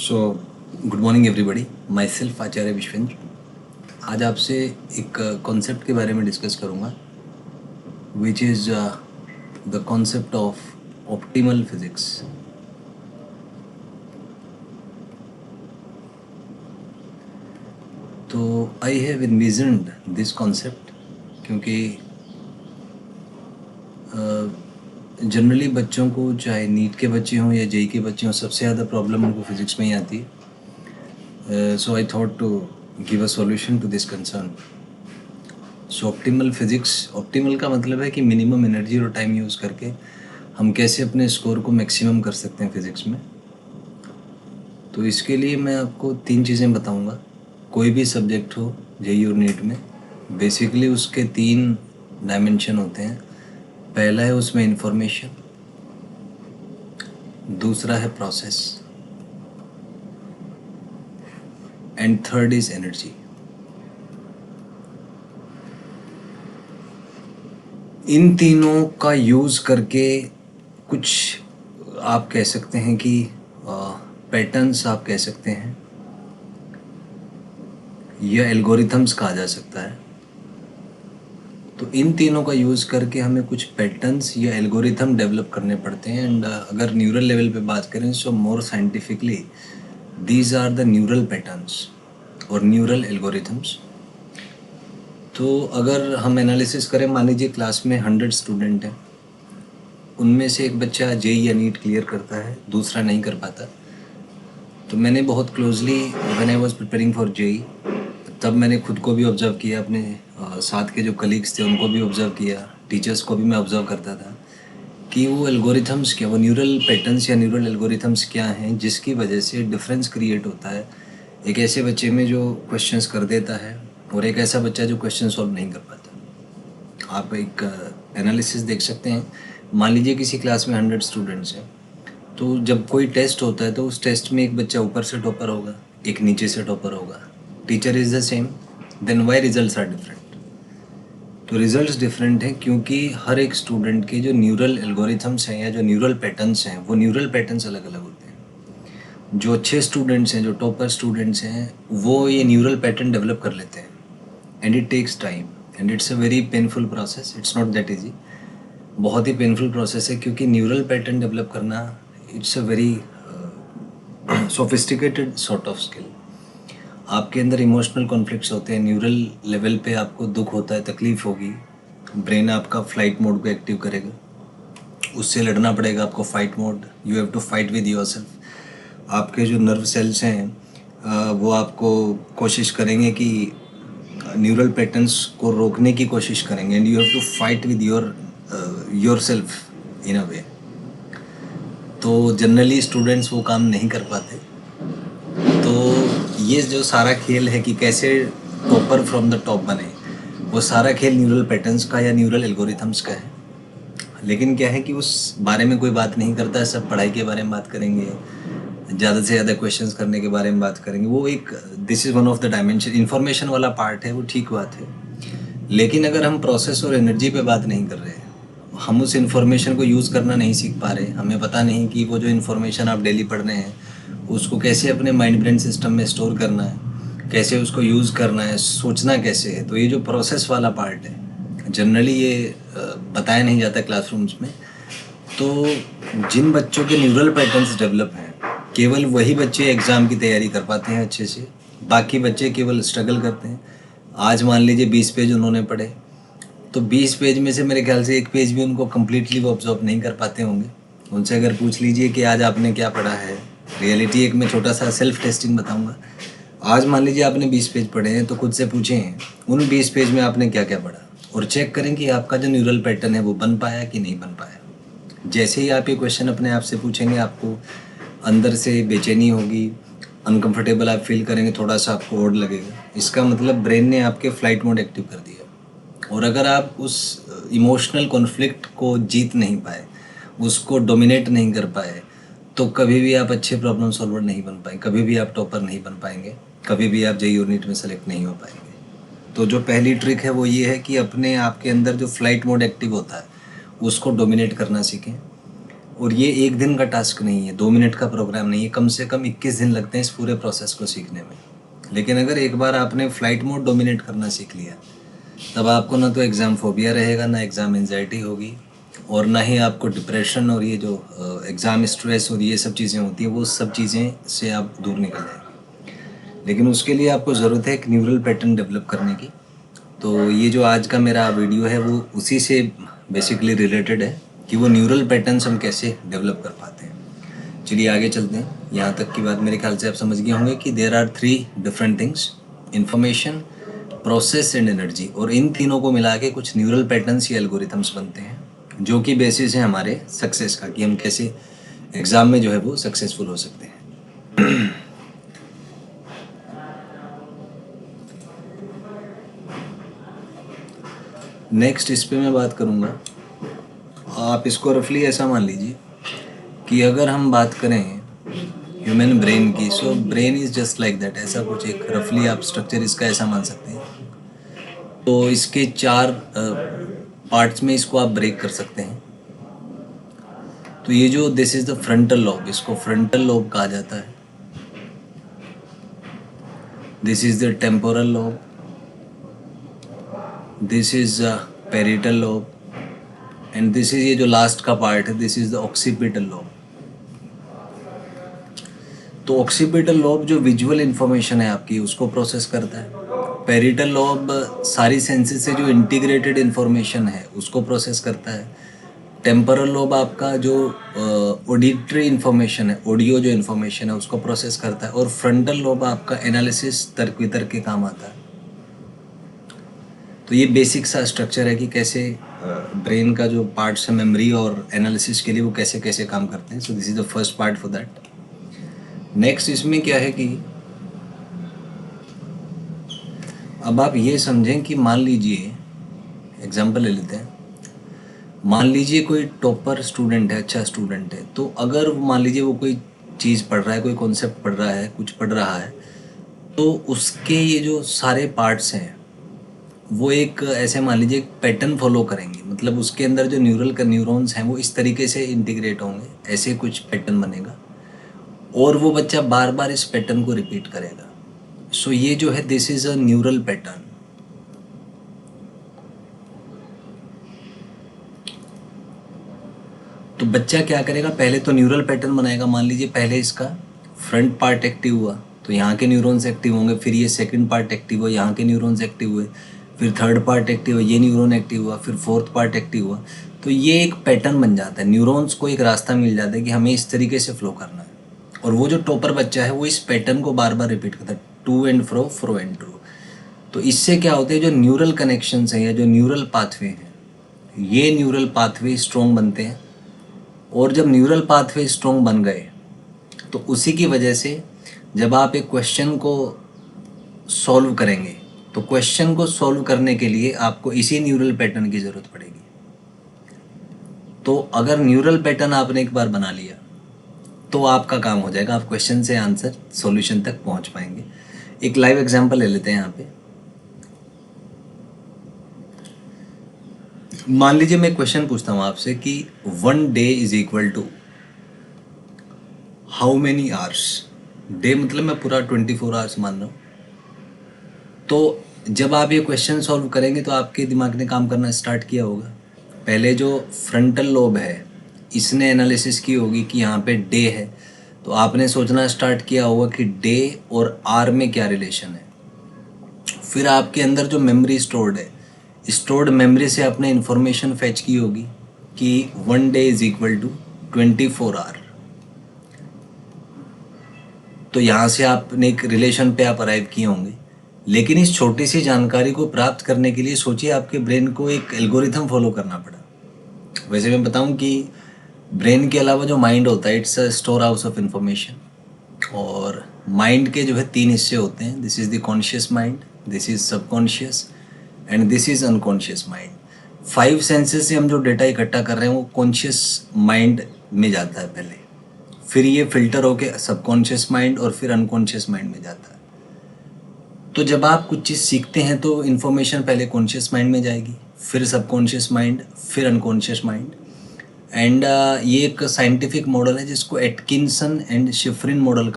सो good morning everybody, myself Acharya Vishwendra. आज आपसे एक कॉन्सेप्ट के बारे में डिस्कस करूँगा which is the concept of optimal physics. तो I have envisioned this concept क्योंकि जनरली बच्चों को, चाहे नीट के बच्चे हों या जेई के बच्चे हों, सबसे ज़्यादा प्रॉब्लम उनको फिज़िक्स में ही आती है। So I thought to give a solution to this concern. So optimal physics, optimal का मतलब है कि मिनिमम एनर्जी और टाइम यूज़ करके हम कैसे अपने स्कोर को मैक्सिमम कर सकते हैं फिज़िक्स में। तो इसके लिए मैं आपको 3 चीज़ें बताऊंगा। कोई भी सब्जेक्ट हो जेईई और नीट में, बेसिकली उसके 3 डायमेंशन होते हैं। पहला है उसमें इंफॉर्मेशन, दूसरा है process and third is energy. इन तीनों का यूज़ करके कुछ आप कह सकते हैं कि पैटर्न्स आप कह सकते हैं या एल्गोरिथम्स कहा जा सकता है। तो इन तीनों का यूज़ करके हमें कुछ पैटर्न्स या एल्गोरिथम डेवलप करने पड़ते हैं। एंड अगर न्यूरल लेवल पे बात करें, so more scientifically these are the neural patterns और न्यूरल एल्गोरिथम्स। तो अगर हम एनालिसिस करें, मान लीजिए क्लास में 100 स्टूडेंट हैं, उनमें से एक बच्चा जेईई या नीट क्लियर करता है, दूसरा नहीं कर पाता। तो मैंने बहुत closely when I was preparing for JEE, तब मैंने खुद को भी ऑब्ज़र्व किया, अपने साथ के जो कलीग्स थे उनको भी ऑब्ज़र्व किया, टीचर्स को भी मैं ऑब्ज़र्व करता था कि वो एल्गोरिथम्स क्या, वो न्यूरल पैटर्न्स या न्यूरल एल्गोरिथम्स क्या हैं जिसकी वजह से डिफरेंस क्रिएट होता है एक ऐसे बच्चे में जो क्वेश्चंस कर देता है और एक ऐसा बच्चा जो क्वेश्चन सॉल्व नहीं कर पाता। आप एक एनालिसिस देख सकते हैं। मान लीजिए किसी क्लास में 100 स्टूडेंट्स हैं, तो जब कोई टेस्ट होता है तो उस टेस्ट में एक बच्चा ऊपर से टॉपर होगा, एक नीचे से टॉपर होगा। Teacher is the same, then why results are different? तो रिजल्ट्स डिफरेंट हैं क्योंकि हर एक स्टूडेंट के जो न्यूरल एल्गोरिथम्स हैं या जो न्यूरल पैटर्न्स हैं, वो न्यूरल पैटर्न्स अलग अलग होते हैं। जो अच्छे स्टूडेंट्स हैं, जो टॉपर स्टूडेंट्स हैं, वो ये न्यूरल पैटर्न डेवलप कर लेते हैं। And it takes time and it's a very painful process, it's not that easy. बहुत ही पेनफुल प्रोसेस है क्योंकि न्यूरल पैटर्न डेवलप करना, it's a very sophisticated sort of skill. आपके अंदर इमोशनल कॉन्फ्लिक्ट्स होते हैं, न्यूरल लेवल पे आपको दुख होता है, तकलीफ़ होगी, ब्रेन आपका फ्लाइट मोड को एक्टिव करेगा, उससे लड़ना पड़ेगा आपको, fight mode. You have to fight with yourself. आपके जो नर्व सेल्स हैं वो आपको कोशिश करेंगे कि न्यूरल पैटर्न्स को रोकने की कोशिश करेंगे, and you have to fight with yourself in a way. तो जनरली स्टूडेंट्स वो काम नहीं कर पाते। तो ये जो सारा खेल है कि कैसे टॉपर फ्रॉम द टॉप बने, वो सारा खेल न्यूरल पैटर्न्स का या न्यूरल एल्गोरिथम्स का है। लेकिन क्या है कि उस बारे में कोई बात नहीं करता है। सब पढ़ाई के बारे में बात करेंगे, ज़्यादा से ज़्यादा क्वेश्चंस करने के बारे में बात करेंगे। वो एक, this is one of the dimension, information वाला पार्ट है, वो ठीक बात है। लेकिन अगर हम प्रोसेस और एनर्जी पे बात नहीं कर रहे, हम उस इन्फॉर्मेशन को यूज़ करना नहीं सीख पा रहे, हमें पता नहीं कि वो जो इन्फॉर्मेशन आप डेली पढ़ रहे हैं उसको कैसे अपने माइंड ब्रेन सिस्टम में स्टोर करना है, कैसे उसको यूज़ करना है, सोचना कैसे है, तो ये जो प्रोसेस वाला पार्ट है जनरली ये बताया नहीं जाता क्लासरूम्स में। तो जिन बच्चों के न्यूरल पैटर्न्स डेवलप हैं, केवल वही बच्चे एग्ज़ाम की तैयारी कर पाते हैं अच्छे से, बाकी बच्चे केवल स्ट्रगल करते हैं। आज मान लीजिए 20 पेज उन्होंने पढ़े, तो 20 पेज में से मेरे ख्याल से 1 पेज भी उनको कम्प्लीटली वो ऑब्जर्व नहीं कर पाते होंगे। उनसे अगर पूछ लीजिए कि आज आपने क्या पढ़ा है, रियलिटी एक मैं छोटा सा सेल्फ टेस्टिंग बताऊंगा। आज मान लीजिए आपने 20 पेज पढ़े हैं, तो खुद से पूछें उन 20 पेज में आपने क्या क्या पढ़ा, और चेक करें कि आपका जो न्यूरल पैटर्न है वो बन पाया कि नहीं बन पाया। जैसे ही आप ये क्वेश्चन अपने आप से पूछेंगे, आपको अंदर से बेचैनी होगी, अनकंफर्टेबल आप फील करेंगे, थोड़ा सा आपको ओड लगेगा। इसका मतलब ब्रेन ने आपके फ्लाइट मोड एक्टिव कर दिया। और अगर आप उस इमोशनल कॉन्फ्लिक्ट को जीत नहीं पाए, उसको डोमिनेट नहीं कर पाए, तो कभी भी आप अच्छे प्रॉब्लम सॉल्वर नहीं बन पाएंगे, कभी भी आप टॉपर नहीं बन पाएंगे, कभी भी आप जेईई और नीट में सेलेक्ट नहीं हो पाएंगे। तो जो पहली ट्रिक है वो ये है कि अपने आप के अंदर जो फ्लाइट मोड एक्टिव होता है उसको डोमिनेट करना सीखें। और ये एक दिन का टास्क नहीं है, 2 मिनट का प्रोग्राम नहीं है, कम से कम 21 दिन लगते हैं इस पूरे प्रोसेस को सीखने में। लेकिन अगर एक बार आपने फ़्लाइट मोड डोमिनेट करना सीख लिया, तब आपको ना तो एग्ज़ाम फोबिया रहेगा, ना एग्ज़ाम एंजाइटी होगी, और ना ही आपको डिप्रेशन और ये जो एग्ज़ाम स्ट्रेस और ये सब चीज़ें होती हैं, वो सब चीज़ें से आप दूर निकल जाएंगे। लेकिन उसके लिए आपको ज़रूरत है एक न्यूरल पैटर्न डेवलप करने की। तो ये जो आज का मेरा वीडियो है वो उसी से बेसिकली रिलेटेड है कि वो न्यूरल पैटर्न्स हम कैसे डेवलप कर पाते हैं। चलिए आगे चलते हैं। यहाँ तक की बात मेरे ख्याल से आप समझ गए होंगे कि there are 3 different things, information, process and energy, और इन तीनों को मिला के कुछ न्यूरल पैटर्न्स या एल्गोरिथम्स बनते हैं जो कि बेसिस है हमारे सक्सेस का, कि हम कैसे एग्ज़ाम में जो है वो सक्सेसफुल हो सकते हैं। नेक्स्ट इस पे मैं बात करूँगा। आप इसको रफली ऐसा मान लीजिए कि अगर हम बात करें ह्यूमन ब्रेन की, so brain is just like that, ऐसा कुछ एक रफली आप स्ट्रक्चर इसका ऐसा मान सकते हैं। तो इसके 4 पार्ट्स में इसको आप ब्रेक कर सकते हैं। तो ये जो this is the frontal lobe, इसको फ्रंटल लॉब कहा जाता है। This is the temporal lobe, this is parietal lobe, and this is ये जो लास्ट का पार्ट है, this is the occipital lobe. तो ऑक्सीपिटल लॉब जो विजुअल इन्फॉर्मेशन है आपकी उसको प्रोसेस करता है। पेरिटल लॉब सारी सेंसेस से जो इंटीग्रेटेड इन्फॉर्मेशन है उसको प्रोसेस करता है। टेम्पोरल लॉब आपका जो ऑडिटरी इन्फॉर्मेशन है, ऑडियो जो इन्फॉर्मेशन है उसको प्रोसेस करता है। और फ्रंटल लॉब आपका एनालिसिस, तर्क वितर्क के काम आता है। तो ये बेसिक सा स्ट्रक्चर है कि कैसे ब्रेन का जो पार्ट्स है मेमोरी और एनालिसिस के लिए वो कैसे कैसे काम करते हैं। So this is the first part for that. Next इसमें क्या है कि अब आप ये समझें कि मान लीजिए, एग्जांपल ले लेते हैं, मान लीजिए कोई टॉपर स्टूडेंट है, अच्छा स्टूडेंट है, तो अगर मान लीजिए वो कोई चीज़ पढ़ रहा है, कोई कॉन्सेप्ट पढ़ रहा है, कुछ पढ़ रहा है, तो उसके ये जो सारे पार्ट्स हैं वो एक ऐसे मान लीजिए एक पैटर्न फॉलो करेंगे। मतलब उसके अंदर जो न्यूरॉन्स हैं वो इस तरीके से इंटीग्रेट होंगे, ऐसे कुछ पैटर्न बनेगा, और वो बच्चा बार बार इस पैटर्न को रिपीट करेगा। सो ये जो है this is a neural pattern. तो बच्चा क्या करेगा, पहले तो न्यूरल पैटर्न बनाएगा। मान लीजिए पहले इसका फ्रंट पार्ट एक्टिव हुआ तो यहाँ के न्यूरॉन्स एक्टिव होंगे, फिर ये सेकंड पार्ट एक्टिव हुआ, यहाँ के न्यूरॉन्स एक्टिव हुए, फिर थर्ड पार्ट एक्टिव हुआ, ये न्यूरॉन एक्टिव हुआ, फिर फोर्थ पार्ट एक्टिव हुआ। तो ये एक पैटर्न बन जाता है, न्यूरॉन्स को एक रास्ता मिल जाता है कि हमें इस तरीके से फ्लो करना है। और वो जो टॉपर बच्चा है वो इस पैटर्न को बार बार रिपीट करता है, to and fro and true. तो इससे क्या होता है, जो न्यूरल कनेक्शंस हैं या जो न्यूरल पाथवे हैं, ये न्यूरल पाथवे स्ट्रॉन्ग बनते हैं। और जब न्यूरल पाथवे स्ट्रॉन्ग बन गए तो उसी की वजह से जब आप एक क्वेश्चन को सॉल्व करेंगे तो क्वेश्चन को सॉल्व करने के लिए आपको इसी न्यूरल पैटर्न की ज़रूरत पड़ेगी। तो अगर न्यूरल पैटर्न आपने एक बार बना लिया तो आपका काम हो जाएगा, आप क्वेश्चन से आंसर सॉल्यूशन तक पहुंच पाएंगे। एक लाइव एग्जांपल ले लेते हैं यहाँ पे। मान लीजिए मैं क्वेश्चन पूछता हूँ आपसे कि 1 day is equal to how many hours. Day मतलब मैं पूरा 24 आवर्स मान रहा हूँ। तो जब आप ये क्वेश्चन सॉल्व करेंगे तो आपके दिमाग ने काम करना स्टार्ट किया होगा। पहले जो फ्रंटल लोब है इसने एनालिसिस की होगी कि यहाँ पे डे है, तो आपने सोचना स्टार्ट किया होगा कि डे और आर में क्या रिलेशन है। फिर आपके अंदर जो मेमोरी स्टोर्ड है, स्टोर्ड मेमोरी से आपने इन्फॉर्मेशन फेच की होगी कि 1 day is equal to 24 hour. तो यहाँ से आपने एक रिलेशन पे आप अराइव किए होंगे। लेकिन इस छोटी सी जानकारी को प्राप्त करने के लिए सोचिए आपके ब्रेन को एक एल्गोरिथम फॉलो करना पड़ा। वैसे मैं बताऊं कि ब्रेन के अलावा जो माइंड होता है it's a store house of information. और माइंड के जो है 3 हिस्से होते हैं, this is the conscious mind, this is subconscious and this is unconscious mind. 5 senses से हम जो डेटा इकट्ठा कर रहे हैं वो कॉन्शियस माइंड में जाता है पहले, फिर ये फिल्टर होके सबकॉन्शियस माइंड और फिर अनकॉन्शियस माइंड में जाता है। तो जब आप कुछ चीज़ सीखते हैं तो इन्फॉर्मेशन पहले कॉन्शियस माइंड में जाएगी, फिर सबकॉन्शियस माइंड, फिर अनकॉन्शियस माइंड। एंड ये एक साइंटिफिक मॉडल है जिसको एटकिंसन एंड शिफरिन मॉडल